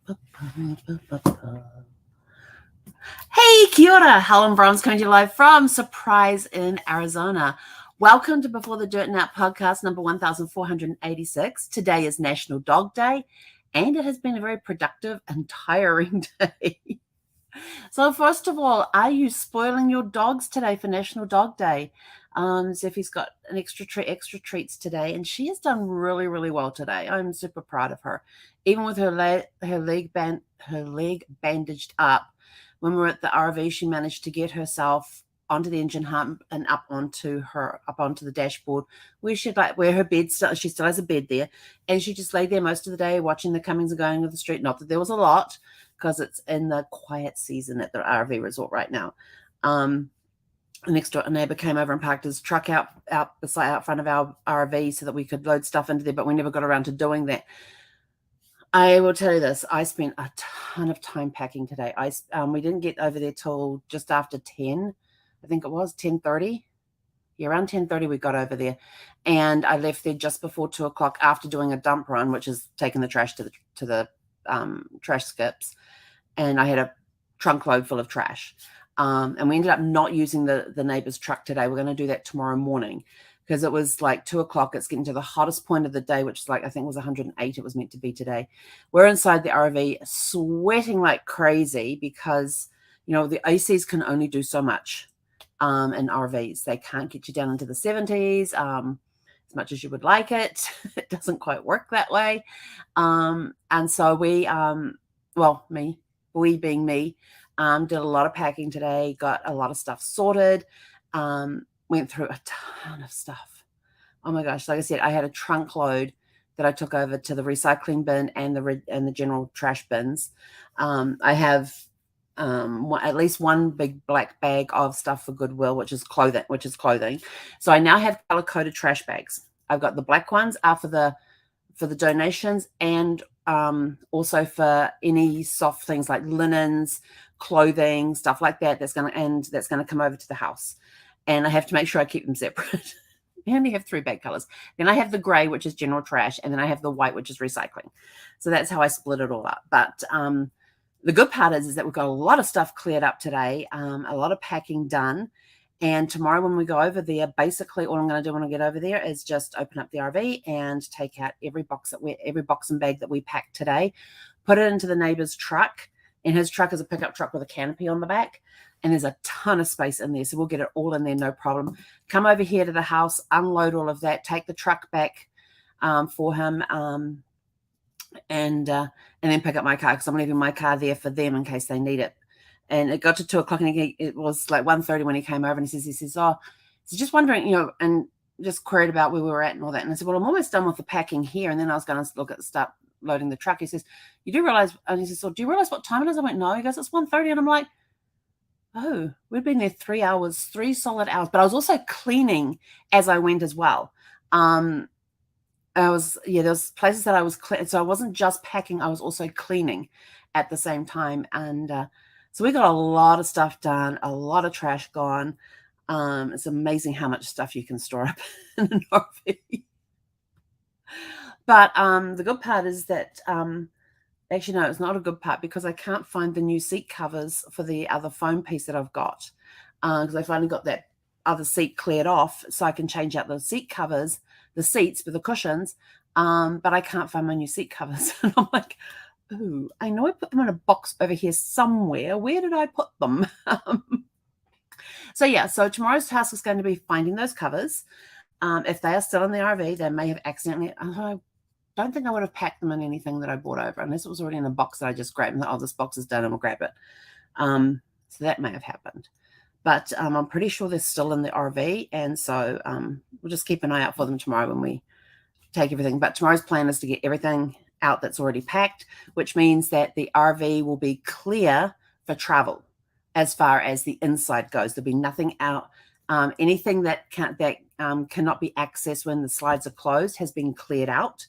Hey, kia ora. Helen Brown's coming to you live from Surprise in Arizona. Welcome to Before the Dirt Nut podcast number 1486. Today is National Dog Day, and it has been a very productive and tiring day. So first of all, are you spoiling your dogs today for National Dog Day? Zeffie's got an extra treats today, and she has done really, really well today. I'm super proud of her, even with her leg bandaged up. When we were at the RV, she managed to get herself onto the engine hump and up onto the dashboard where her bed she still has a bed there, and she just laid there most of the day watching the comings and going of the street. Not that there was a lot, because it's in the quiet season at the RV resort right now. Next door, a neighbor came over and parked his truck out front of our RV so that we could load stuff into there, but we never got around to doing that. I will tell you this, I spent a ton of time packing today. We didn't get over there till just after 10. I think it was 10:30. Yeah, around 10:30 we got over there, and I left there just before 2 o'clock after doing a dump run, which is taking the trash to the trash skips, and I had a trunk load full of trash. And we ended up not using the neighbor's truck today. We're going to do that tomorrow morning, because it was like 2 o'clock. It's getting to the hottest point of the day, which is like, I think it was 108 it was meant to be today. We're inside the RV sweating like crazy because, the ACs can only do so much in RVs. They can't get you down into the 70s as much as you would like it. It doesn't quite work that way. And so we being me, did a lot of packing today, got a lot of stuff sorted, went through a ton of stuff. Oh my gosh, like I said, I had a trunk load that I took over to the recycling bin and the general trash bins. I have at least one big black bag of stuff for Goodwill, which is clothing. So I now have color-coded trash bags. I've got the black ones are for the donations, and also for any soft things like linens, clothing, stuff like that. That's going to come over to the house, and I have to make sure I keep them separate. I only have 3 bag colors. Then I have the gray, which is general trash, and then I have the white, which is recycling. So that's how I split it all up. But the good part is that we've got a lot of stuff cleared up today, a lot of packing done. And tomorrow when we go over there, basically all I'm going to do when I get over there is just open up the RV and take out every box and bag that we packed today, put it into the neighbor's truck. And his truck is a pickup truck with a canopy on the back. And there's a ton of space in there. So we'll get it all in there, no problem. Come over here to the house, unload all of that, take the truck back for him, and then pick up my car, because I'm leaving my car there for them in case they need it. And it got to 2 o'clock, and it was like 1:30 when he came over, and he says, oh, so just wondering, and just queried about where we were at and all that. And I said, well, I'm almost done with the packing here. And then I was going to start loading the truck. He says, you do realize, and he says, so do you realize what time it is? I went, no. He goes, it's 1:30. And I'm like, oh, we'd been there 3 hours, 3 solid hours. But I was also cleaning as I went as well. There was places that I was so I wasn't just packing, I was also cleaning at the same time. And so we got a lot of stuff done, a lot of trash gone. It's amazing how much stuff you can store up in an RV. But the good part is that, actually, no, it's not a good part, because I can't find the new seat covers for the other foam piece that I've got, because I finally got that other seat cleared off so I can change out the seat covers, the seats with the cushions, but I can't find my new seat covers. And I'm like, ooh, I know I put them in a box over here somewhere. Where did I put them? So tomorrow's task is going to be finding those covers. If they are still in the RV, they may have accidentally, I don't think I would have packed them in anything that I brought over, unless it was already in a box that I just grabbed and thought, oh, this box is done and we'll grab it. So that may have happened. But I'm pretty sure they're still in the RV, and so we'll just keep an eye out for them tomorrow when we take everything. But tomorrow's plan is to get everything out that's already packed, which means that the RV will be clear for travel as far as the inside goes. There'll be nothing out. Anything that cannot be accessed when the slides are closed has been cleared out.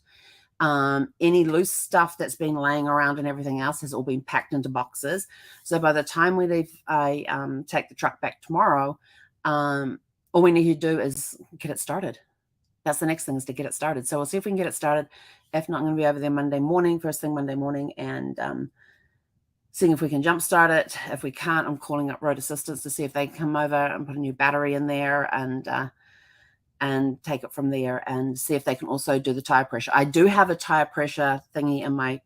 Any loose stuff that's been laying around and everything else has all been packed into boxes. So by the time we leave, I take the truck back tomorrow, all we need to do is get it started. that's the next thing, is to get it started. So we'll see if we can get it started. If not, I'm going to be over there Monday morning, first thing Monday morning, and seeing if we can jumpstart it. If we can't, I'm calling up Road Assistance to see if they can come over and put a new battery in there and take it from there, and see if they can also do the tire pressure. I do have a tire pressure thingy in my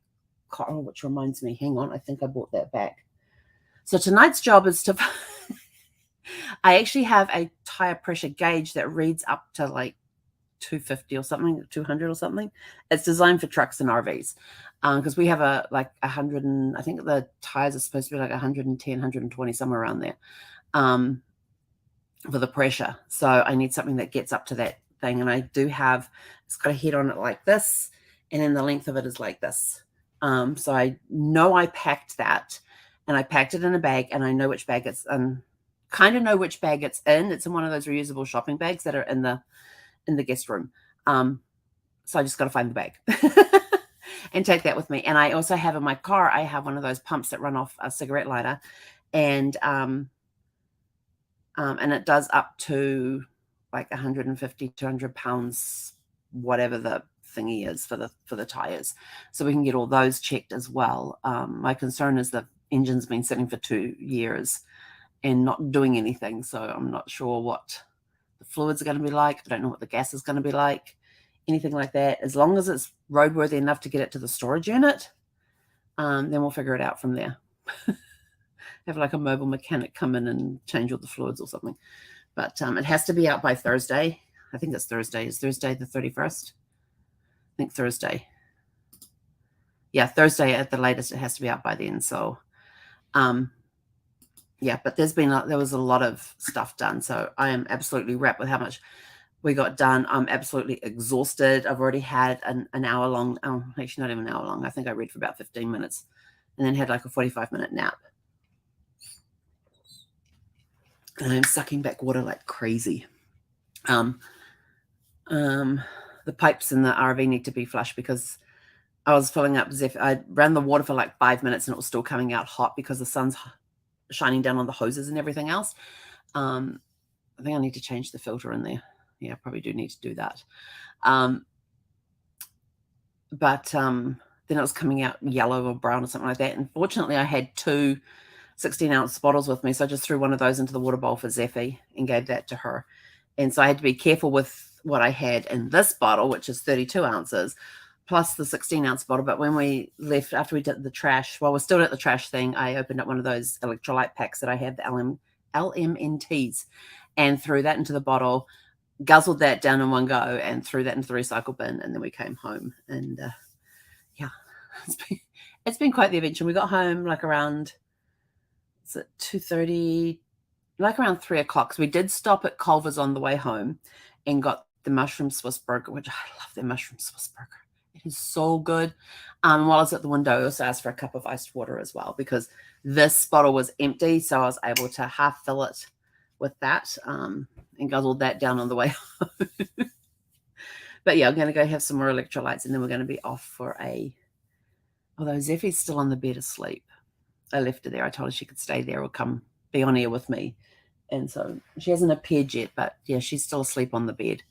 car, which reminds me, hang on, I think I brought that back. So tonight's job is to I actually have a tire pressure gauge that reads up to like 250 or something, 200 or something. It's designed for trucks and RVs, because we have a like 100, and I think the tires are supposed to be like 110, 120, somewhere around there, for the pressure. So I need something that gets up to that thing, and I do have, it's got a head on it like this, and then the length of it is like this. So I know I packed that, and I packed it in a bag, and I know which bag it's in. Kind of know which bag it's in. It's in one of those reusable shopping bags that are in the guest room. So I just got to find the bag and take that with me. And I also have in my car, I have one of those pumps that run off a cigarette lighter, and it does up to like 150, 200 pounds, whatever the thingy is for the tires. So we can get all those checked as well. My concern is the engine's been sitting for 2 years and not doing anything. So I'm not sure what the fluids are going to be like. I don't know what the gas is going to be like, anything like that. As long as it's roadworthy enough to get it to the storage unit, then we'll figure it out from there. Have like a mobile mechanic come in and change all the fluids or something. But it has to be out by Thursday. I think it's Thursday. Is Thursday the 31st? I think Thursday. Yeah, Thursday at the latest. It has to be out by then. So, yeah, but there was a lot of stuff done. So I am absolutely wrapped with how much we got done. I'm absolutely exhausted. I've already had an hour long, actually not even an hour long. I think I read for about 15 minutes and then had like a 45-minute nap. And I'm sucking back water like crazy. The pipes in the RV need to be flushed because I was filling up I ran the water for like 5 minutes and it was still coming out hot because the sun's shining down on the hoses and everything else. I think I need to change the filter in there. Yeah, I probably do need to do that. But then it was coming out yellow or brown or something like that. And fortunately, I had 2 16-ounce bottles with me, so I just threw one of those into the water bowl for Zeffie and gave that to her. And so I had to be careful with what I had in this bottle, which is 32 ounces, plus the 16-ounce bottle. But when we left, after we did the trash, while we're still at the trash thing, I opened up one of those electrolyte packs that I have, the LMNTs, and threw that into the bottle, guzzled that down in one go, and threw that into the recycle bin. And then we came home, and yeah, it's been quite the adventure. We got home like around 2:30, like around 3 o'clock. So we did stop at Culver's on the way home and got the mushroom Swiss burger, which I love their mushroom Swiss burger. It is so good. While I was at the window, I also asked for a cup of iced water as well because this bottle was empty. So I was able to half fill it with that and guzzled that down on the way home. But yeah, I'm going to go have some more electrolytes and then we're going to be off for although Zeffie's still on the bed asleep. I left her there. I told her she could stay there or come be on air with me. And so she hasn't appeared yet, but yeah, she's still asleep on the bed,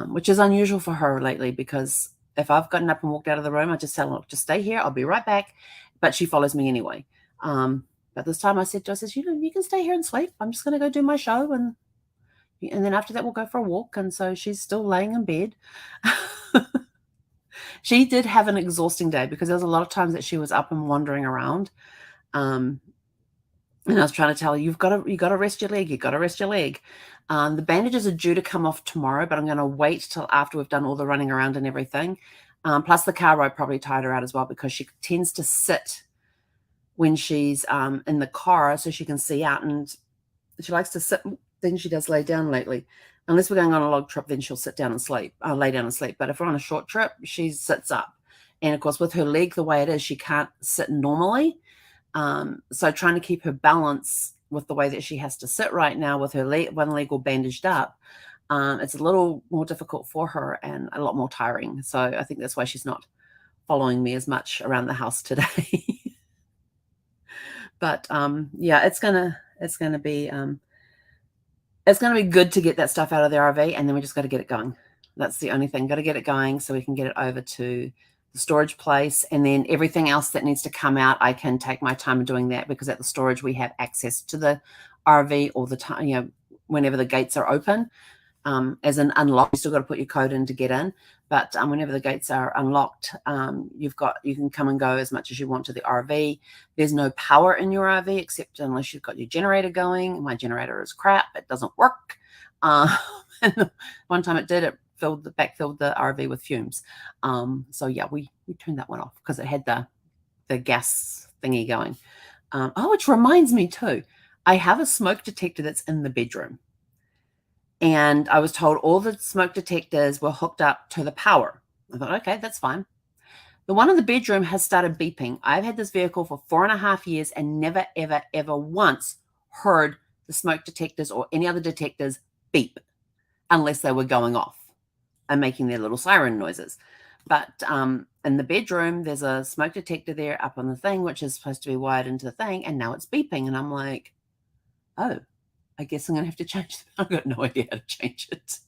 which is unusual for her lately because if I've gotten up and walked out of the room, I just tell her, look, just stay here. I'll be right back. But she follows me anyway. But this time I said to her, you can stay here and sleep. I'm just going to go do my show. And then after that, we'll go for a walk. And so she's still laying in bed. She did have an exhausting day because there was a lot of times that she was up and wandering around. And I was trying to tell her, you got to rest your leg. You've got to rest your leg. The bandages are due to come off tomorrow, but I'm going to wait till after we've done all the running around and everything. Plus the car ride probably tired her out as well because she tends to sit when she's in the car so she can see out, and she likes to sit. Then she does lay down lately. Unless we're going on a log trip, then she'll sit down and sleep, lay down and sleep. But if we're on a short trip, she sits up. And of course, with her leg the way it is, she can't sit normally. So trying to keep her balance with the way that she has to sit right now with her one leg all bandaged up, it's a little more difficult for her and a lot more tiring. So I think that's why she's not following me as much around the house today. But yeah, it's gonna be good to get that stuff out of the RV, and then we just got to get it going. That's the only thing. Got to get it going so we can get it over to the storage place. And then everything else that needs to come out, I can take my time doing that, because at the storage we have access to the RV all the time, you know, whenever the gates are open. As an unlock, you still got to put your code in to get in, but whenever the gates are unlocked, you can come and go as much as you want to the RV. There's no power in your RV except unless you've got your generator going. My generator is crap; it doesn't work. And one time it did; it backfilled the RV with fumes. So yeah, we turned that one off because it had the gas thingy going. Oh, which reminds me too, I have a smoke detector that's in the bedroom. And I was told all the smoke detectors were hooked up to the power. I thought, okay, that's fine. The one in the bedroom has started beeping. I've had this vehicle for 4.5 years and never, ever, ever once heard the smoke detectors or any other detectors beep unless they were going off and making their little siren noises. But in the bedroom, there's a smoke detector there up on the thing, which is supposed to be wired into the thing, and now it's beeping. And I'm like, oh, I guess I'm going to have to change it. I've got no idea how to change it.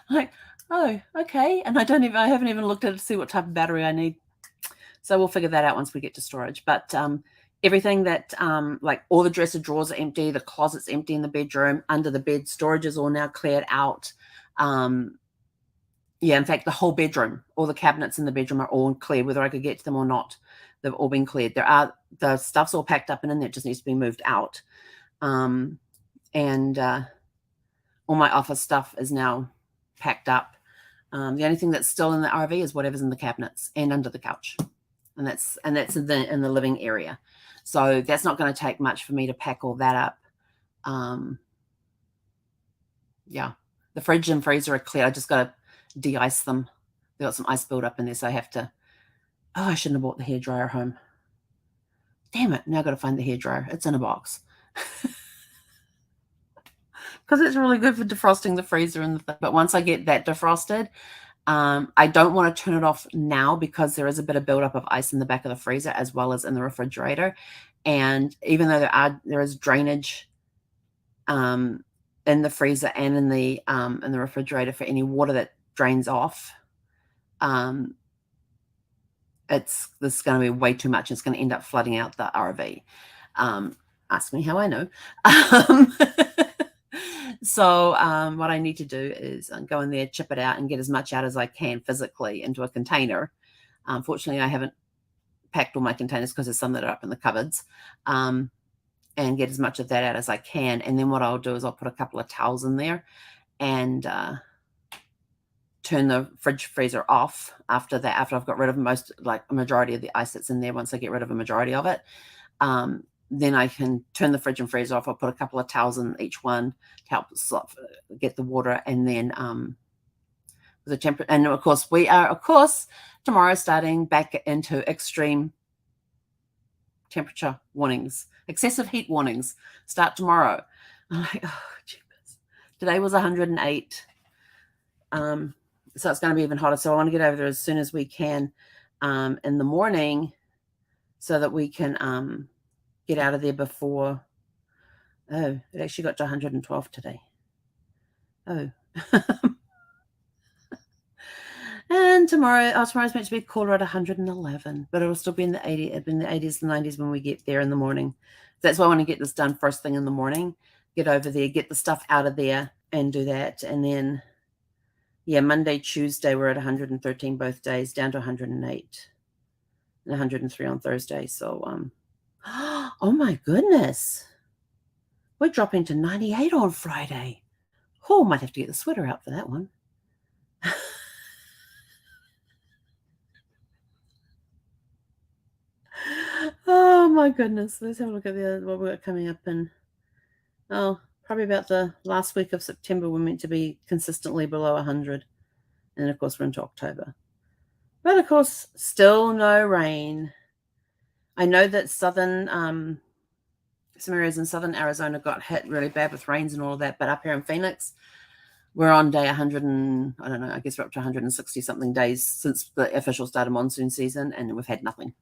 Like, oh, okay. And I haven't even looked at it to see what type of battery I need. So we'll figure that out once we get to storage. But everything that, like all the dresser drawers are empty, the closet's empty in the bedroom, under the bed, storage is all now cleared out. Yeah, in fact, the whole bedroom, all the cabinets in the bedroom are all clear, whether I could get to them or not. They've all been cleared. The stuff's all packed up and in there, it just needs to be moved out. And all my office stuff is now packed up. The only thing that's still in the RV is whatever's in the cabinets and under the couch, and that's in the living area. So that's not going to take much for me to pack all that up. Yeah, the fridge and freezer are clear. I just got to de-ice them. They got some ice build up in there, so I have to. Oh, I shouldn't have brought the hairdryer home. Damn it! Now I've got to find the hairdryer. It's in a box. Because it's really good for defrosting the freezer and the thing. But once I get that defrosted, I don't want to turn it off now because there is a bit of buildup of ice in the back of the freezer as well as in the refrigerator. And even though there is drainage in the freezer and in the refrigerator for any water that drains off, this is going to be way too much. It's going to end up flooding out the RV. Ask me how I know. So what I need to do is go in there, chip it out, and get as much out as I can physically into a container. Fortunately, I haven't packed all my containers because there's some that are up in the cupboards, and get as much of that out as I can. And then what I'll do is I'll put a couple of towels in there and turn the fridge freezer off after that, after I've got rid of a majority of the ice that's in there. Once I get rid of a majority of it, then I can turn the fridge and freezer off. I'll put a couple of towels in each one to help get the water, and then the temperature. And of course, we are tomorrow starting back into extreme temperature warnings, excessive heat warnings start tomorrow. I'm like, oh, jeepers. Today was 108. So it's going to be even hotter. So I want to get over there as soon as we can in the morning so that we can get out of there before. Oh, it actually got to 112 today. Oh. And tomorrow's meant to be cooler at 111, but it'll still be in the 80s and 90s when we get there in the morning. That's why I want to get this done first thing in the morning. Get over there, get the stuff out of there, and do that. And then, yeah, Monday, Tuesday, we're at 113 both days, down to 108, and 103 on Thursday. So, oh my goodness, we're dropping to 98 on Friday. Oh, might have to get the sweater out for that one. Oh my goodness. Let's have a look at what we've got coming up in, probably about the last week of September. We're meant to be consistently below 100. And of course, we're into October. But of course, still no rain. I know that some areas in southern Arizona got hit really bad with rains and all of that. But up here in Phoenix, we're on day 100 and, I don't know, I guess we're up to 160 something days since the official start of monsoon season. And we've had nothing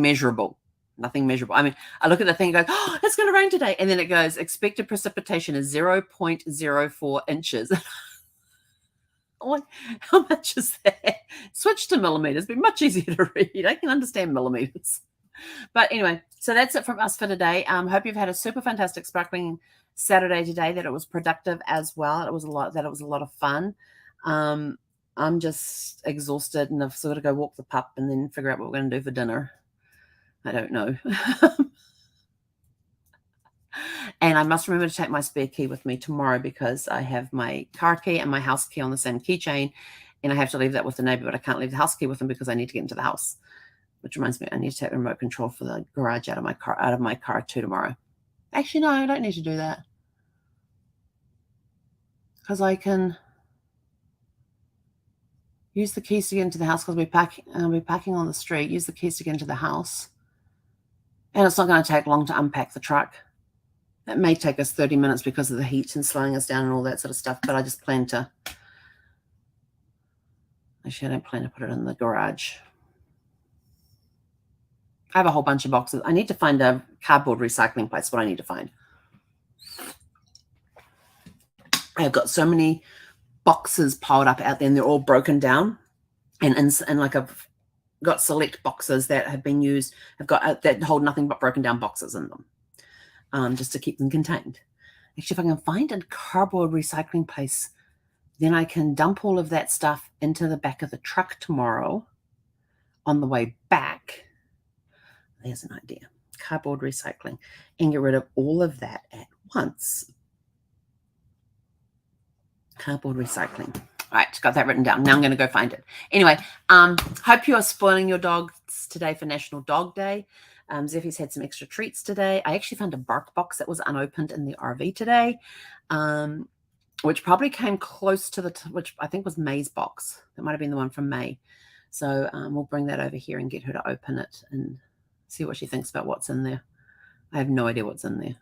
measurable. Nothing measurable. I mean, I look at the thing and go, oh, it's going to rain today. And then it goes, expected precipitation is 0.04 inches. Like, how much is that? Switch to millimeters. Be much easier to read. I can understand millimeters. But anyway, so that's it from us for today. Hope you've had a super fantastic sparkling Saturday today. That it was productive as well. It was a lot. That it was a lot of fun. I'm just exhausted, and I've sort of go walk the pup and then figure out what we're going to do for dinner. I don't know. And I must remember to take my spare key with me tomorrow because I have my car key and my house key on the same keychain, and I have to leave that with the neighbor, but I can't leave the house key with them because I need to get into the house. Which reminds me, I need to take the remote control for the garage out of my car too tomorrow. Actually, no, I don't need to do that because I can use the keys to get into the house because I'll be parking on the street. Use the keys to get into the house, and it's not going to take long to unpack the truck. It may take us 30 minutes because of the heat and slowing us down and all that sort of stuff, but I just plan to. Actually, I don't plan to put it in the garage. I have a whole bunch of boxes. I need to find a cardboard recycling place. What I need to find. I've got so many boxes piled up out there, and they're all broken down. And like I've got select boxes that have been used. I've got that hold nothing but broken down boxes in them, just to keep them contained. Actually, if I can find a cardboard recycling place, then I can dump all of that stuff into the back of the truck tomorrow on the way back. There's an idea. Cardboard recycling, and get rid of all of that at once. Cardboard recycling. All right, got that written down. Now I'm going to go find it. Anyway, hope you are spoiling your dogs today for National Dog Day. Zeffy's had some extra treats today. I actually found a bark box that was unopened in the RV today, which probably came close to which I think was May's box. That might have been the one from May. So we'll bring that over here and get her to open it and see what she thinks about what's in there. I have no idea what's in there.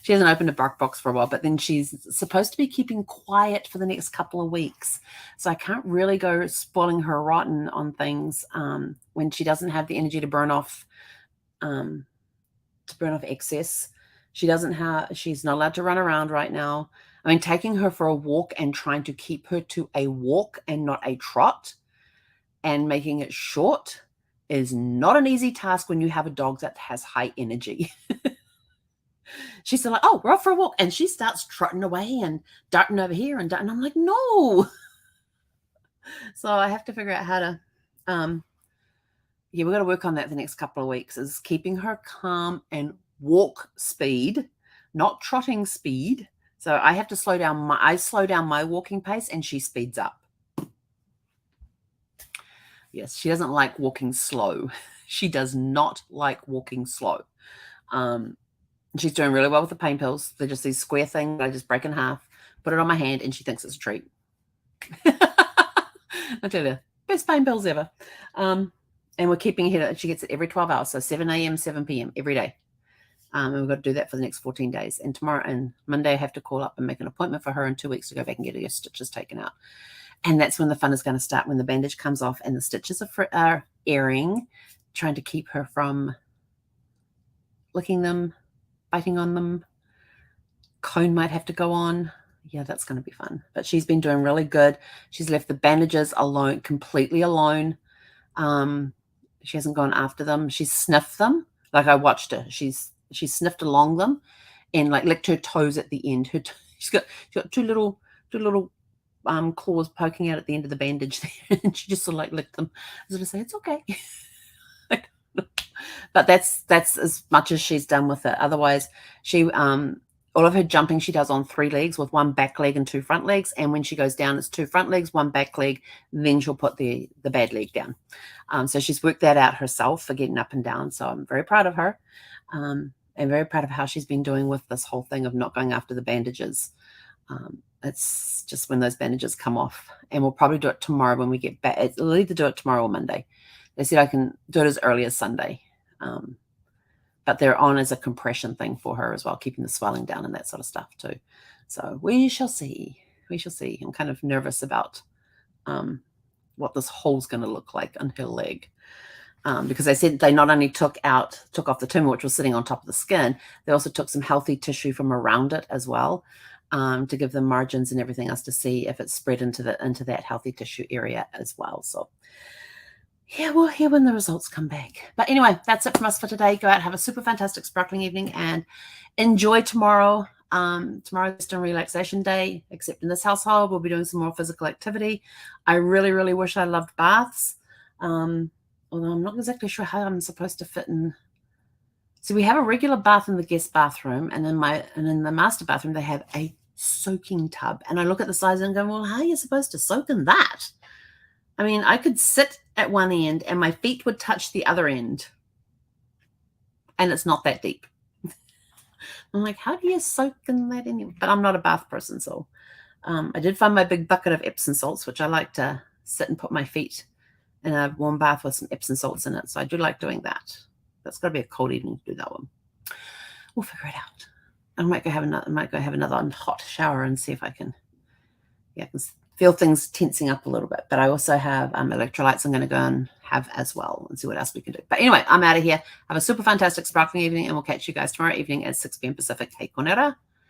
She hasn't opened a bark box for a while, but then she's supposed to be keeping quiet for the next couple of weeks. So I can't really go spoiling her rotten on things when she doesn't have the energy to burn off excess. She's not allowed to run around right now. I mean, taking her for a walk and trying to keep her to a walk and not a trot and making it short is not an easy task when you have a dog that has high energy. She's still like, oh, we're off for a walk. And she starts trotting away and darting over here and darting. I'm like, no. So I have to figure out how to, we've got to work on that the next couple of weeks, is keeping her calm and walk speed, not trotting speed. So I have to slow down my walking pace, and she speeds up. Yes, she doesn't like walking slow. She does not like walking slow. She's doing really well with the pain pills. They're just these square things that I just break in half, put it on my hand, and she thinks it's a treat. I tell you, best pain pills ever. And we're keeping her. She gets it every 12 hours, so 7 a.m., 7 p.m. every day. And we've got to do that for the next 14 days. And tomorrow and Monday, I have to call up and make an appointment for her in 2 weeks to go back and get her stitches taken out. And that's when the fun is going to start, when the bandage comes off and the stitches are airing, trying to keep her from licking them, biting on them. Cone might have to go on. Yeah, that's going to be fun. But she's been doing really good. She's left the bandages alone, completely alone. She hasn't gone after them. She's sniffed them. Like, I watched her. She's sniffed along them and like licked her toes at the end. She's got two little claws poking out at the end of the bandage there, and she just sort of like licked them. I was going to say, it's okay. But that's as much as she's done with it. Otherwise, she all of her jumping she does on 3 legs with 1 back leg and 2 front legs. And when she goes down, it's 2 front legs, 1 back leg. Then she'll put the bad leg down. So she's worked that out herself for getting up and down. So I'm very proud of her, and very proud of how she's been doing with this whole thing of not going after the bandages. It's just when those bandages come off, and we'll probably do it tomorrow when we get back. We'll either do it tomorrow or Monday. They said I can do it as early as Sunday. But they're on as a compression thing for her as well, keeping the swelling down and that sort of stuff too. So we shall see. We shall see. I'm kind of nervous about what this hole's going to look like on her leg. Because they said they not only took off the tumor, which was sitting on top of the skin, they also took some healthy tissue from around it as well. to give them margins and everything else to see if it's spread into that healthy tissue area as well. So yeah, we'll hear when the results come back. But anyway, that's it from us for today. Go out, have a super fantastic sparkling evening, and enjoy tomorrow. Tomorrow's just a relaxation day, except in this household, we'll be doing some more physical activity. I really, really wish I loved baths. Although I'm not exactly sure how I'm supposed to fit in. So we have a regular bath in the guest bathroom, and in the master bathroom, they have a soaking tub. And I look at the size and go, well, how are you supposed to soak in that? I mean, I could sit at one end and my feet would touch the other end. And it's not that deep. I'm like, how do you soak in that anyway? But I'm not a bath person, so I did find my big bucket of Epsom salts, which I like to sit and put my feet in a warm bath with some Epsom salts in it. So I do like doing that. That's got to be a cold evening to do that one. We'll figure it out. I might go have another hot shower and see if I can, I can feel things tensing up a little bit. But I also have electrolytes I'm going to go and have as well and see what else we can do. But anyway, I'm out of here. Have a super fantastic sparkling evening, and we'll catch you guys tomorrow evening at 6 p.m. Pacific. Hey, Konera.